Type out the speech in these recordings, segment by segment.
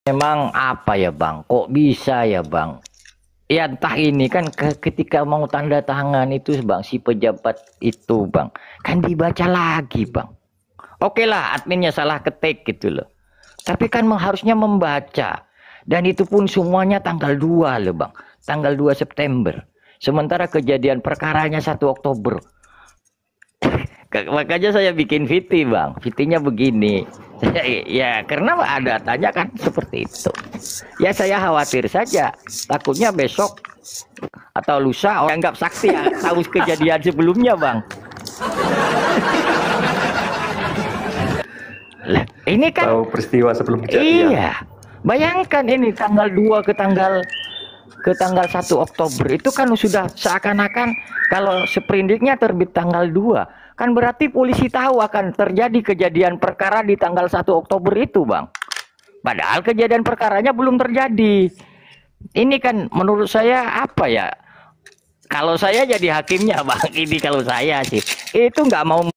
Memang apa ya Bang? Kok bisa ya Bang? Ya entah ini kan ketika mau tanda tangan itu Bang, si pejabat itu Bang, kan dibaca lagi Bang. Oke lah adminnya salah ketik gitu loh. Tapi kan harusnya membaca. Dan itu pun semuanya tanggal 2 loh Bang. Tanggal 2 September. Sementara kejadian perkaranya 1 Oktober. Makanya saya bikin VT Bang. VT-nya begini. Ya karena ada tanya kan seperti itu. Ya saya khawatir saja. Takutnya besok atau lusa orang anggap saksi ya, tahu kejadian sebelumnya Bang. Lah, ini kan tahu peristiwa sebelum kejadian. Iya. Bayangkan ini tanggal 2 ke tanggal 1 Oktober itu kan sudah seakan-akan kalau sprindiknya terbit tanggal 2 kan berarti polisi tahu akan terjadi kejadian perkara di tanggal 1 Oktober itu Bang. Padahal kejadian perkaranya belum terjadi. Ini kan menurut saya apa ya, kalau saya jadi hakimnya Bang, ini kalau saya sih itu nggak mau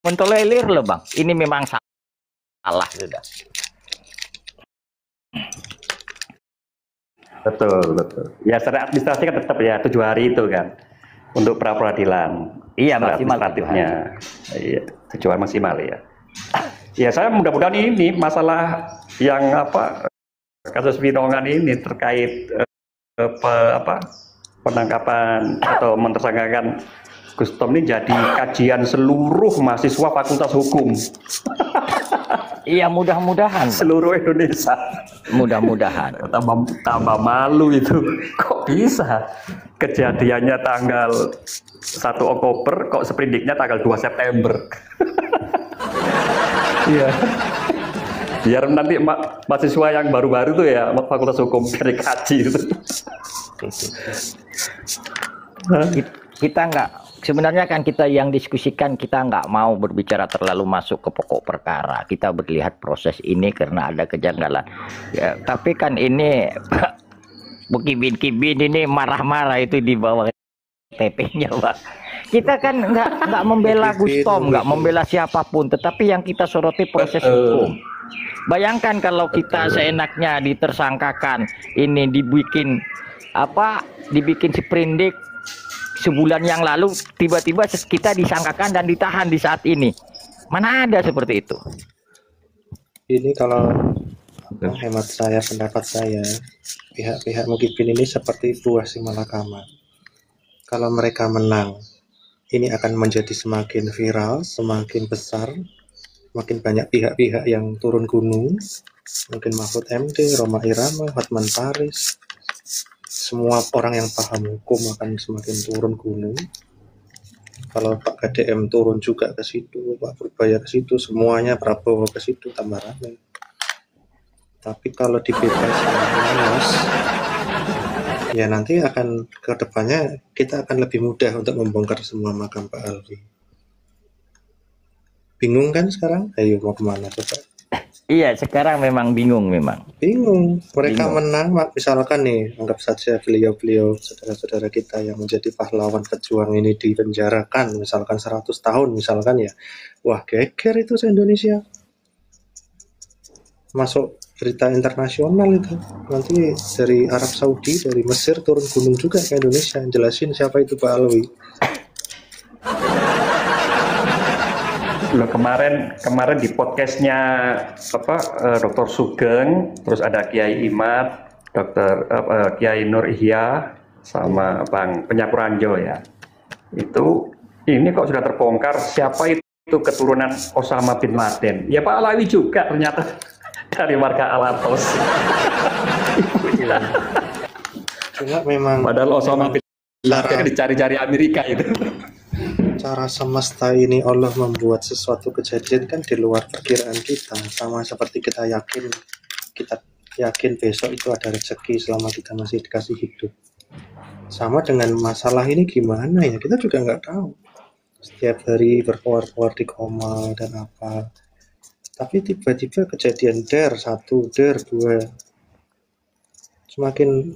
mentolerir loh Bang, ini memang salah sudah. Betul, betul. Ya secara administrasi kan tetap ya 7 hari itu kan untuk pra peradilan. Iya Secara maksimal administratifnya. Iya, 7 hari maksimal ya. Ya saya mudah-mudahan ini masalah yang apa kasus Winongan ini terkait penangkapan atau mentersangkakan Gustom ini jadi kajian seluruh mahasiswa Fakultas Hukum. Iya mudah-mudahan seluruh Indonesia. Mudah-mudahan. tambah malu itu. Kok bisa kejadiannya tanggal 1 Oktober kok sprindiknya tanggal 2 September. Iya. Biar nanti mahasiswa yang baru-baru tuh ya Fakultas Hukum dari kaji itu. Kita nggak, sebenarnya kan kita yang diskusikan, kita nggak mau berbicara terlalu masuk ke pokok perkara. Kita melihat proses ini karena ada kejanggalan. Ya, tapi kan ini Kibin ini marah-marah itu di bawah TP-nya, Pak. Kita kan nggak membela Gustom, nggak membela siapapun, tetapi yang kita soroti proses hukum. Bayangkan kalau kita seenaknya ditersangkakan, ini dibikin sprindik sebulan yang lalu, tiba-tiba kita disangkakan dan ditahan di saat ini. Mana ada seperti itu? Ini kalau hemat saya, pendapat saya, pihak-pihak Mukibin ini seperti buah si malakama. Kalau mereka menang, ini akan menjadi semakin viral, semakin besar, makin banyak pihak-pihak yang turun gunung, mungkin Mahfud MD, Rhoma Irama, Hotman Paris, semua orang yang paham hukum akan semakin turun gunung. Kalau Pak KDM turun juga ke situ, Pak Purbaya ke situ, semuanya Prabowo ke situ, tambah ramai. Tapi kalau dibebaskan lolos, ya nanti akan ke depannya kita akan lebih mudah untuk membongkar semua makam Pak Alwi. Bingung kan sekarang? Ayo mau kemana coba? Iya, sekarang memang bingung memang. Bingung. Mereka menang, misalkan nih, anggap saja beliau-beliau saudara-saudara kita yang menjadi pahlawan pejuang ini dipenjarakan, misalkan 100 tahun, misalkan ya. Wah, geger itu se-Indonesia. Masuk berita internasional itu. Nanti dari Arab Saudi, dari Mesir turun gunung juga ke Indonesia, jelasin siapa itu Pak Alwi. Loh, kemarin di podcastnya Dr. Sugeng, terus ada Kiai Imad, Kiai Nur Ihya, sama Bang Penyapuranjo ya. Itu ini kok sudah terbongkar siapa itu keturunan Osama bin Laden. Ya Pak Alawi juga ternyata dari marga Alatos. Cuma memang padahal Osama bin Laden dicari-cari Amerika itu. Cara semesta ini Allah membuat sesuatu kejadian kan di luar perkiraan kita, sama seperti kita yakin besok itu ada rezeki selama kita masih dikasih hidup. Sama dengan masalah ini gimana ya, kita juga nggak tahu. Setiap hari berkeluar-keluar di koma dan apa, tapi tiba-tiba kejadian der 1, der 2, semakin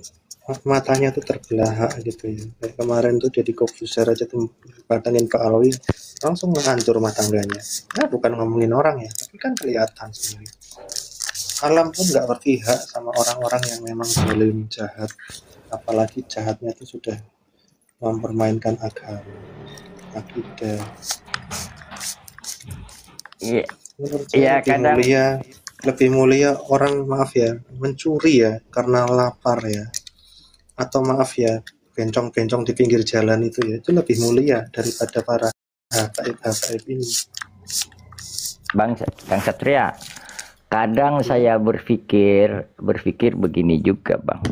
matanya tuh terbelah gitu ya. Kayak kemarin tuh jadi Kobuser aja tuh padanin Pak Alwi langsung menghancur rumah tangganya. Nah bukan ngomongin orang ya, tapi kan kelihatan sendiri. Alam pun nggak berpihak sama orang-orang yang memang zalim, jahat. Apalagi jahatnya itu sudah mempermainkan agama, akidah. Iya, Menurut saya iya kadang lebih mulia orang, maaf ya, mencuri ya karena lapar ya, atau maaf ya, bencong-bencong di pinggir jalan itu lebih mulia daripada para habaib-habaib ini. Bang Satria, kadang saya berpikir begini juga, Bang.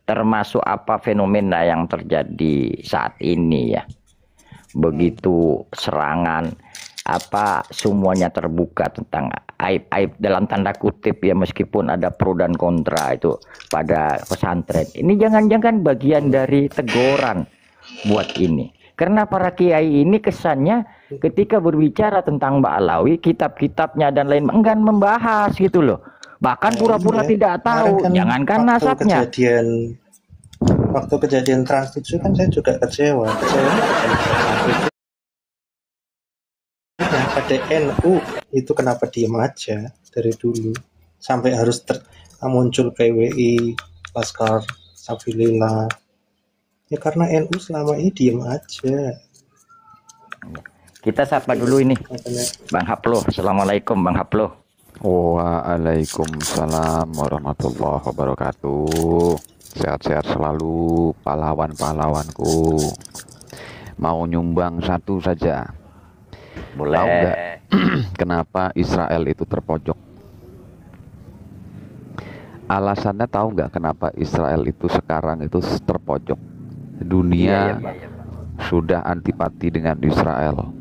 Termasuk apa fenomena yang terjadi saat ini ya. Begitu serangan apa semuanya terbuka tentang aib-aib dalam tanda kutip ya, meskipun ada pro dan kontra itu pada pesantren. Ini jangan-jangan bagian dari teguran buat ini. Karena para kiai ini kesannya ketika berbicara tentang Mbak Alawi, kitab-kitabnya dan lain enggan membahas gitu loh. Bahkan pura-pura tidak tahu, Kemarin jangankan nasabnya. Waktu kejadian Trans 7 kan saya juga kecewa pada NU itu kenapa diem aja dari dulu sampai harus muncul PWI, Laskar Sabilillah. Ya karena NU selama ini diem aja. Kita sapa dulu ini Bang Haplo. Assalamualaikum Bang Haplo. Waalaikumsalam warahmatullahi wabarakatuh. Sehat-sehat selalu pahlawan-pahlawanku. Mau nyumbang satu saja. Boleh. Tahu nggak kenapa Israel itu terpojok? Alasannya tahu nggak kenapa Israel itu sekarang itu terpojok? Dunia sudah antipati dengan Israel.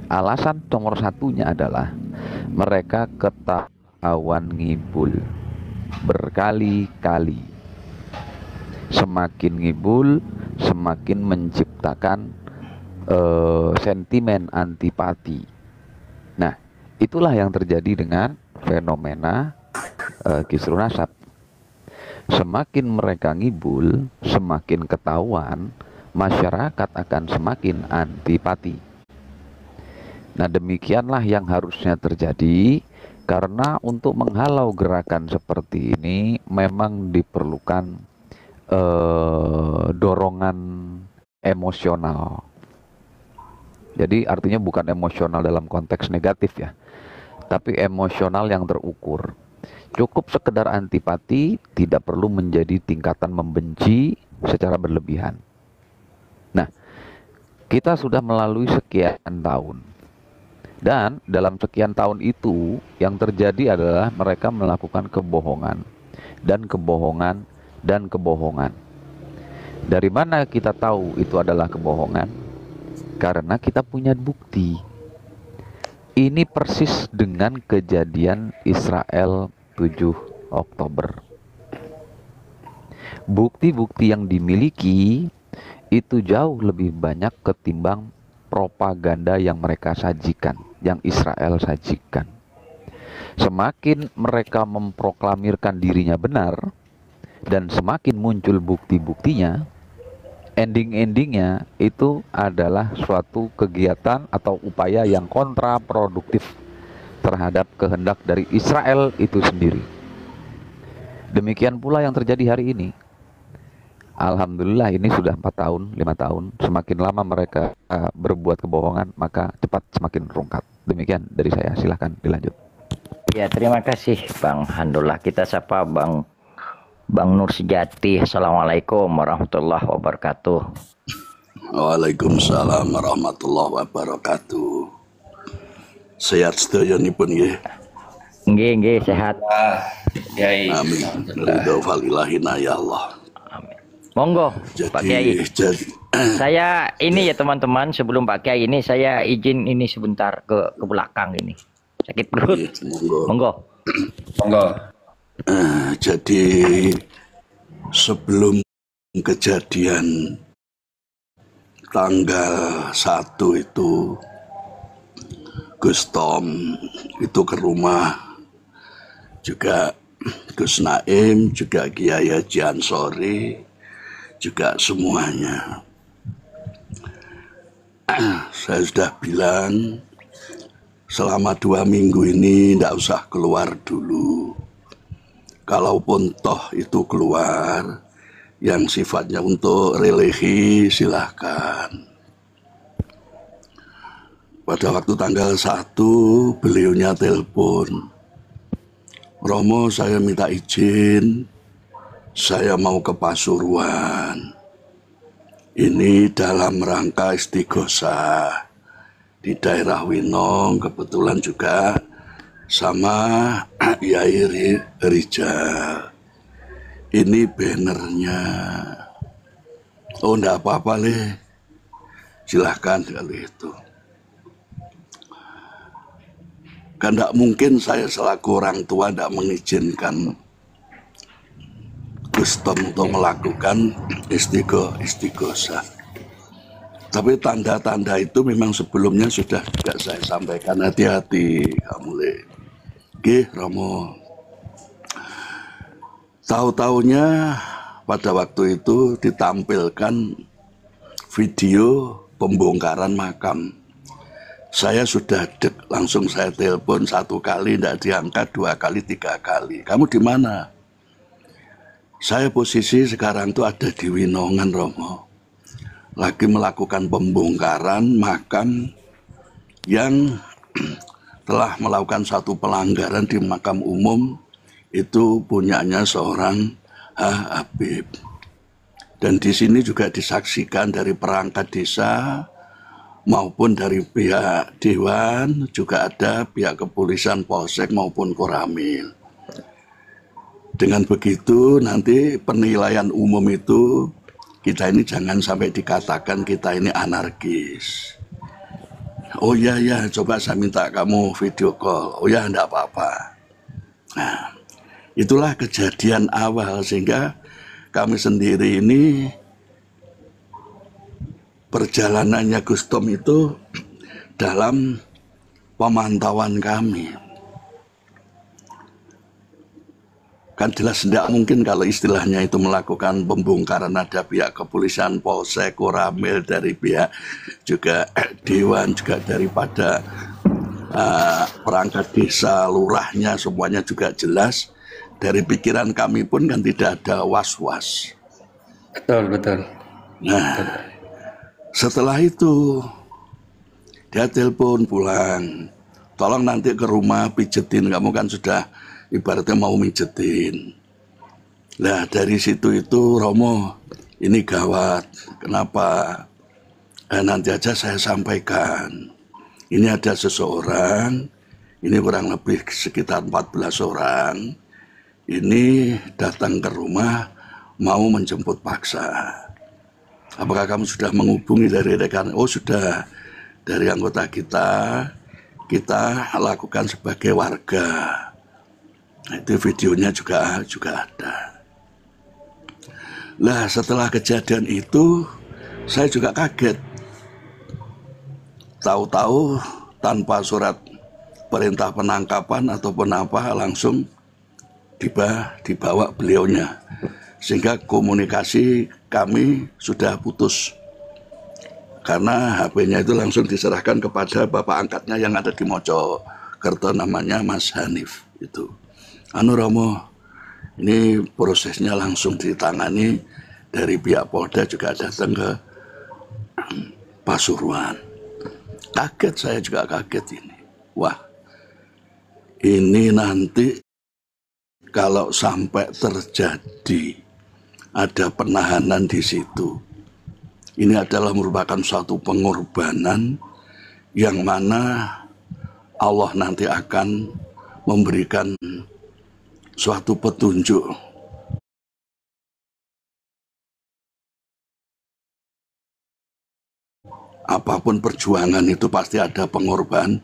Alasan nomor satunya adalah mereka ketahuan ngibul berkali-kali. Semakin ngibul, semakin menciptakan sentimen antipati. Nah, itulah yang terjadi dengan fenomena kisru nasab. Semakin mereka ngibul, semakin ketahuan, masyarakat akan semakin antipati. Nah, demikianlah yang harusnya terjadi, karena untuk menghalau gerakan seperti ini memang diperlukan dorongan emosional. Jadi artinya bukan emosional dalam konteks negatif ya, tapi emosional yang terukur. Cukup sekedar antipati, tidak perlu menjadi tingkatan membenci secara berlebihan. Nah, kita sudah melalui sekian tahun. Dan dalam sekian tahun itu, yang terjadi adalah mereka melakukan kebohongan. Dan kebohongan, dan kebohongan. Dari mana kita tahu itu adalah kebohongan? Karena kita punya bukti. Ini persis dengan kejadian Israel 7 Oktober. Bukti-bukti yang dimiliki itu jauh lebih banyak ketimbang propaganda yang mereka sajikan, yang Israel sajikan. Semakin mereka memproklamirkan dirinya benar, dan semakin muncul bukti-buktinya, ending-endingnya itu adalah suatu kegiatan atau upaya yang kontraproduktif terhadap kehendak dari Israel itu sendiri. Demikian pula yang terjadi hari ini. Alhamdulillah ini sudah 4 tahun, 5 tahun. Semakin lama mereka berbuat kebohongan, maka cepat semakin rungkat. Demikian dari saya, silahkan dilanjut. Ya, terima kasih Bang Handullah. Kita sapa Bang Nur Sejati. Assalamualaikum warahmatullahi wabarakatuh. Waalaikumsalam warahmatullahi wabarakatuh. Sehat sedayanipun nggih. Nggih, sehat. Kiai. Amin. Ridho falilahina ya Allah. Amin. Monggo, Pak Kiai. Saya ini ya teman-teman, sebelum Pak Kiai ini saya izin ini sebentar ke belakang ini. Sakit perut. Monggo. Jadi sebelum kejadian tanggal 1 itu Gus Tom itu ke rumah, juga Gus Naim, juga Kiai Haji Ansori, juga semuanya. Saya sudah bilang selama 2 minggu ini tidak usah keluar dulu. Kalaupun toh itu keluar, yang sifatnya untuk religi silahkan. Pada waktu tanggal 1, beliaunya telepon, Romo, saya minta izin, saya mau ke Pasuruan. Ini dalam rangka istighosah di daerah Winong, kebetulan juga sama Yai Rijal. Ini bannernya. Oh, enggak apa-apa, Le. Silahkan kalau itu. Kan enggak mungkin saya selaku orang tua enggak mengizinkan Gustom untuk melakukan istighosah. Tapi tanda-tanda itu memang sebelumnya sudah juga saya sampaikan. Hati-hati kamu, Le. Oke, Romo. Tahu-taunya pada waktu itu ditampilkan video pembongkaran makam. Saya sudah langsung saya telepon 1 kali, tidak diangkat, 2 kali, 3 kali. Kamu di mana? Saya posisi sekarang itu ada di Winongan, Romo. Lagi melakukan pembongkaran makam yang telah melakukan satu pelanggaran di makam umum, itu punyanya seorang Habib. Dan di sini juga disaksikan dari perangkat desa maupun dari pihak dewan, juga ada pihak kepolisian Polsek maupun Koramil. Dengan begitu nanti penilaian umum itu, kita ini jangan sampai dikatakan kita ini anarkis. Oh ya, coba saya minta kamu video call. Oh ya, enggak apa-apa. Nah, itulah kejadian awal sehingga kami sendiri ini perjalanannya Gustom itu dalam pemantauan kami. Kan jelas tidak mungkin kalau istilahnya itu melakukan pembongkaran, ada pihak kepolisian Polsek, Koramil, dari pihak juga dewan, juga daripada perangkat desa, lurahnya, semuanya juga jelas. Dari pikiran kami pun kan tidak ada was-was. Betul. Nah, setelah itu dia telepon pulang, tolong nanti ke rumah pijetin, kamu kan sudah ibaratnya mau mijetin. Nah dari situ itu, Romo, ini gawat. Kenapa? Nanti aja saya sampaikan. Ini ada seseorang, ini kurang lebih sekitar 14 orang, ini datang ke rumah mau menjemput paksa. Apakah kamu sudah menghubungi dari rekan? Oh sudah, dari anggota kita lakukan sebagai warga. Nah, itu videonya juga ada. Lah setelah kejadian itu saya juga kaget. Tahu-tahu tanpa surat perintah penangkapan ataupun apa, langsung dibawa beliaunya. Sehingga komunikasi kami sudah putus. Karena HP-nya itu langsung diserahkan kepada bapak angkatnya yang ada di Mojokerto, namanya Mas Hanif itu. Romo, ini prosesnya langsung ditangani dari pihak Polda, juga datang ke Pasuruan. Kaget, saya juga kaget ini. Wah, ini nanti kalau sampai terjadi ada penahanan di situ, ini adalah merupakan suatu pengorbanan yang mana Allah nanti akan memberikan suatu petunjuk. Apapun perjuangan itu pasti ada pengorbanan.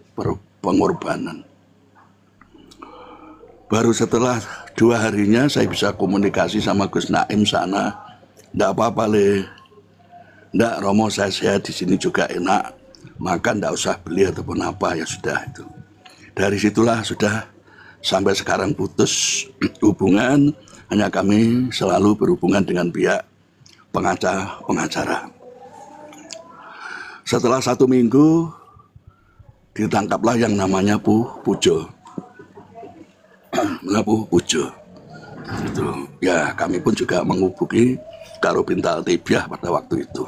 Baru setelah 2 harinya saya bisa komunikasi sama Gus Naim sana. Nggak apa-apa, Le. Nggak, Romo, saya sehat di sini juga enak. Makan nggak usah beli ataupun apa, ya sudah itu. Dari situlah sudah sampai sekarang putus hubungan, hanya kami selalu berhubungan dengan pihak pengacara. Setelah 1 minggu, ditangkaplah yang namanya Pujo. Pujo. Itu ya, kami pun juga menghubungi Karo Bintal Tibyah pada waktu itu.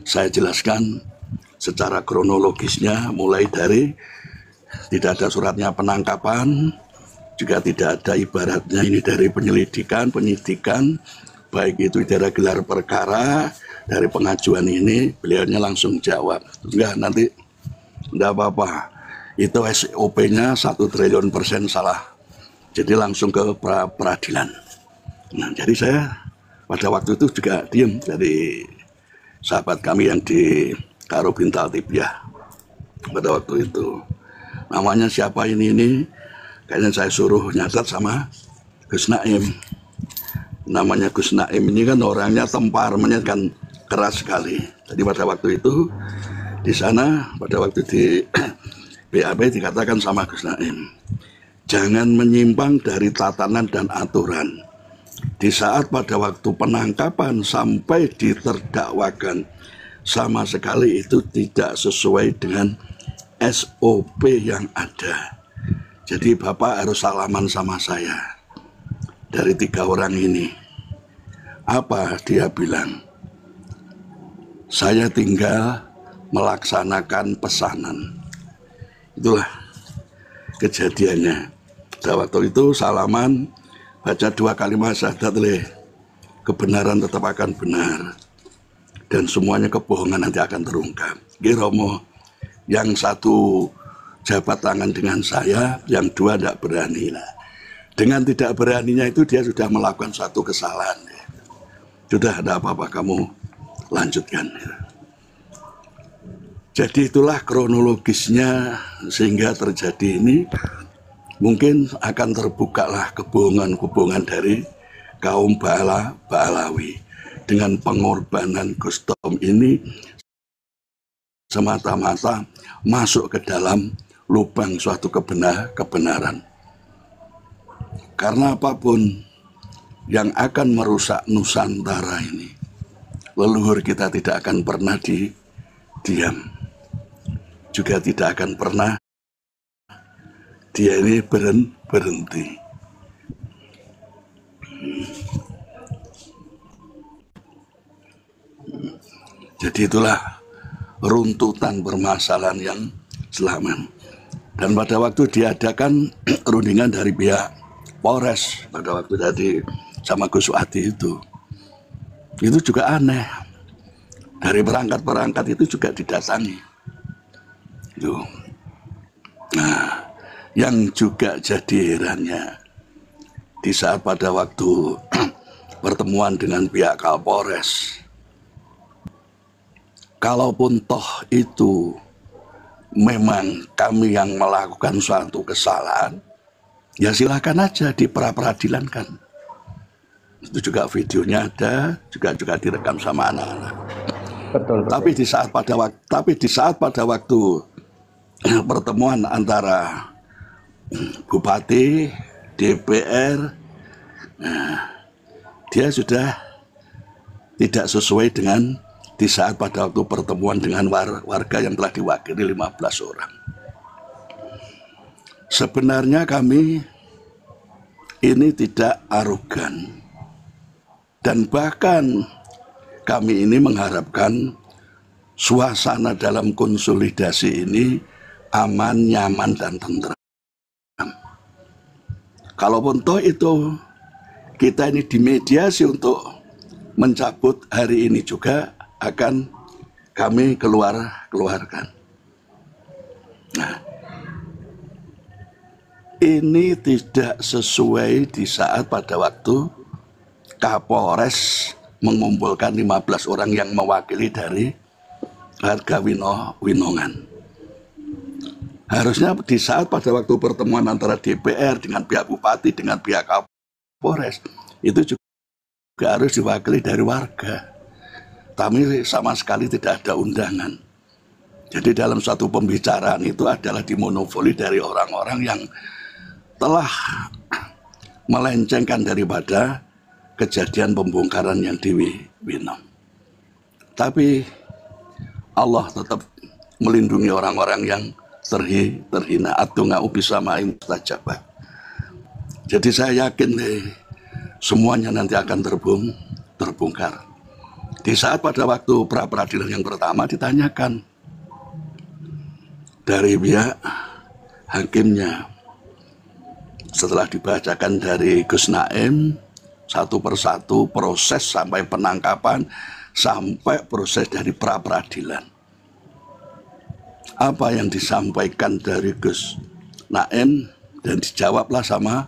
Saya jelaskan secara kronologisnya, mulai dari tidak ada suratnya penangkapan, juga tidak ada ibaratnya ini dari penyelidikan, penyidikan, baik itu dari gelar perkara, dari pengajuan ini, beliaunya langsung jawab, enggak, nanti enggak apa-apa, itu SOP-nya 1 triliun % salah, jadi langsung ke peradilan. Nah, jadi saya pada waktu itu juga diem dari sahabat kami yang di Karo Bintal Tibyah pada waktu itu. Namanya siapa ini? Kayaknya saya suruh nyatat sama Gus Naim. Namanya Gus Naim ini kan orangnya temperamennya kan keras sekali. Jadi pada waktu itu di sana, pada waktu di BAP dikatakan sama Gus Naim, jangan menyimpang dari tatanan dan aturan. Di saat pada waktu penangkapan sampai diterdakwakan, sama sekali itu tidak sesuai dengan SOP yang ada. Jadi Bapak harus salaman sama saya. Dari 3 orang ini, apa dia bilang? Saya tinggal melaksanakan pesanan. Itulah kejadiannya. Pada waktu itu salaman, baca 2 kalimat syahadat, kebenaran tetap akan benar dan semuanya kebohongan nanti akan terungkap. Giromo, yang satu jabat tangan dengan saya, yang 2 tidak berani lah. Dengan tidak beraninya itu dia sudah melakukan satu kesalahan. Sudah, ada apa-apa kamu lanjutkan. Jadi itulah kronologisnya sehingga terjadi ini. Mungkin akan terbukalah kebohongan-kebohongan dari kaum Ba'alawi dengan pengorbanan Gus Tom ini semata-mata masuk ke dalam lubang suatu kebenaran. Karena apapun yang akan merusak Nusantara ini, leluhur kita tidak akan pernah diam, juga tidak akan pernah dia ini berhenti. Jadi itulah runtutan permasalahan yang selama. Dan pada waktu diadakan rundingan dari pihak Polres pada waktu tadi sama Gus Wadi itu juga aneh. Dari perangkat-perangkat itu juga didatangi. Itu. Nah, yang juga jadi herannya, di saat pada waktu pertemuan dengan pihak Kapolres, kalaupun toh itu memang kami yang melakukan suatu kesalahan, ya silakan aja diperadilankan. Itu juga videonya ada, juga direkam sama anak-anak. Betul. Tapi di saat pada waktu pertemuan antara Bupati, DPR, dia sudah tidak sesuai dengan di saat pada waktu pertemuan dengan warga yang telah diwakili 15 orang. Sebenarnya kami ini tidak arogan, dan bahkan kami ini mengharapkan suasana dalam konsolidasi ini aman, nyaman, dan tentram. Kalaupun toh itu kita ini dimediasi untuk mencabut hari ini juga akan kami keluarkan. Nah, ini tidak sesuai di saat pada waktu Kapolres mengumpulkan 15 orang yang mewakili dari warga Winongan. Harusnya di saat pada waktu pertemuan antara DPR dengan pihak Bupati dengan pihak Kapolres itu juga harus diwakili dari warga. Tapi sama sekali tidak ada undangan. Jadi dalam suatu pembicaraan itu adalah dimonopoli dari orang-orang yang telah melencengkan daripada kejadian pembongkaran yang di Winom. Tapi Allah tetap melindungi orang-orang yang terhina atau nggak bisa main mustajabah. Jadi saya yakin semuanya nanti akan terbongkar. Di saat pada waktu pra peradilan yang pertama ditanyakan dari pihak hakimnya, setelah dibacakan dari Gus Naim satu persatu proses sampai penangkapan sampai proses dari pra peradilan, apa yang disampaikan dari Gus Naim dan dijawablah sama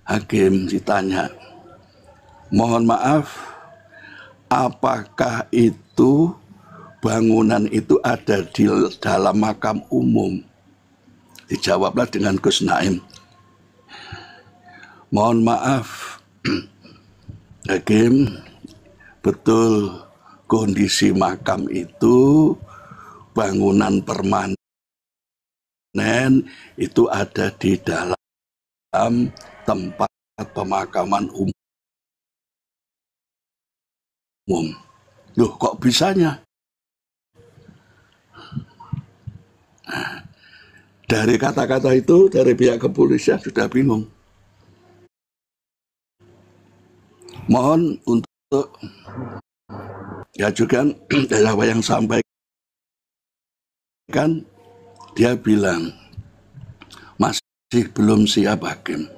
hakim. Ditanya, mohon maaf, apakah itu bangunan itu ada di dalam makam umum? Dijawablah dengan Gus Naim, mohon maaf hakim, betul kondisi makam itu bangunan permanen itu ada di dalam tempat pemakaman umum. Loh, kok bisanya? Dari kata-kata itu, dari pihak kepolisian sudah bingung. Mohon untuk diajukan dari apa yang sampaikan, dia bilang masih belum siap hakim.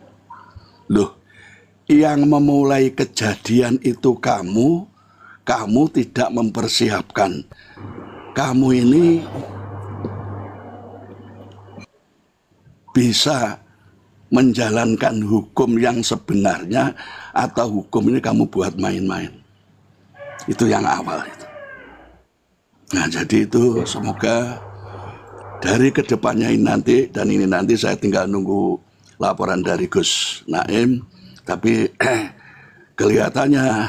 Loh, yang memulai kejadian itu kamu tidak mempersiapkan. Kamu ini bisa menjalankan hukum yang sebenarnya atau hukum ini kamu buat main-main. Itu yang awal itu. Nah, jadi itu semoga dari kedepannya ini nanti saya tinggal nunggu laporan dari Gus Naim, tapi kelihatannya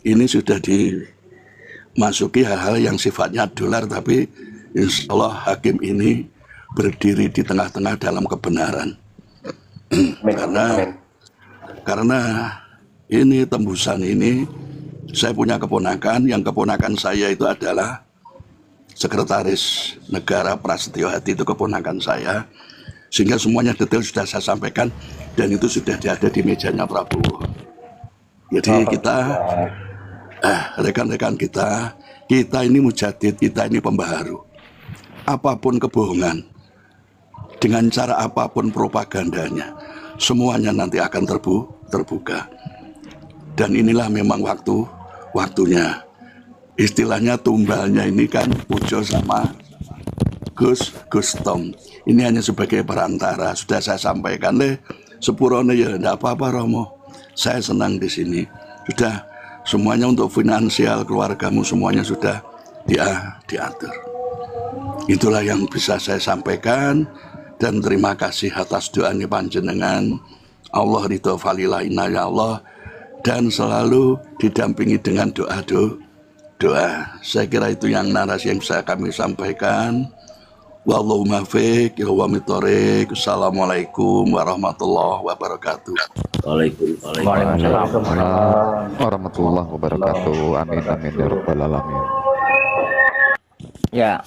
ini sudah dimasuki hal-hal yang sifatnya dolar, tapi insya Allah hakim ini berdiri di tengah-tengah dalam kebenaran. karena ini tembusan ini, saya punya keponakan, yang keponakan saya itu adalah Sekretaris Negara Prasetyo Hadi, itu keponakan saya, sehingga semuanya detail sudah saya sampaikan dan itu sudah ada di mejanya Prabowo. Jadi kita rekan-rekan kita ini mujadid, kita ini pembaharu. Apapun kebohongan, dengan cara apapun propagandanya, semuanya nanti akan terbuka. Dan inilah memang waktunya. Istilahnya tumbalnya ini kan Pujo sama Gus Tom. Ini hanya sebagai perantara. Sudah saya sampaikan sepurone ya enggak apa-apa Romo. Saya senang di sini. Sudah semuanya untuk finansial keluargamu semuanya sudah diatur. Itulah yang bisa saya sampaikan. Dan terima kasih atas doanya panjenengan. Allah ridho falilaina ya Allah. Dan selalu didampingi dengan doa. Saya kira itu yang narasi yang bisa kami sampaikan. Wallahu muwaffiq ila aqwamit thoriq. Assalamualaikum warahmatullahi wabarakatuh. Waalaikumsalam. Warahmatullahi wabarakatuh. Amin amin ya rabbal alamin. Ya.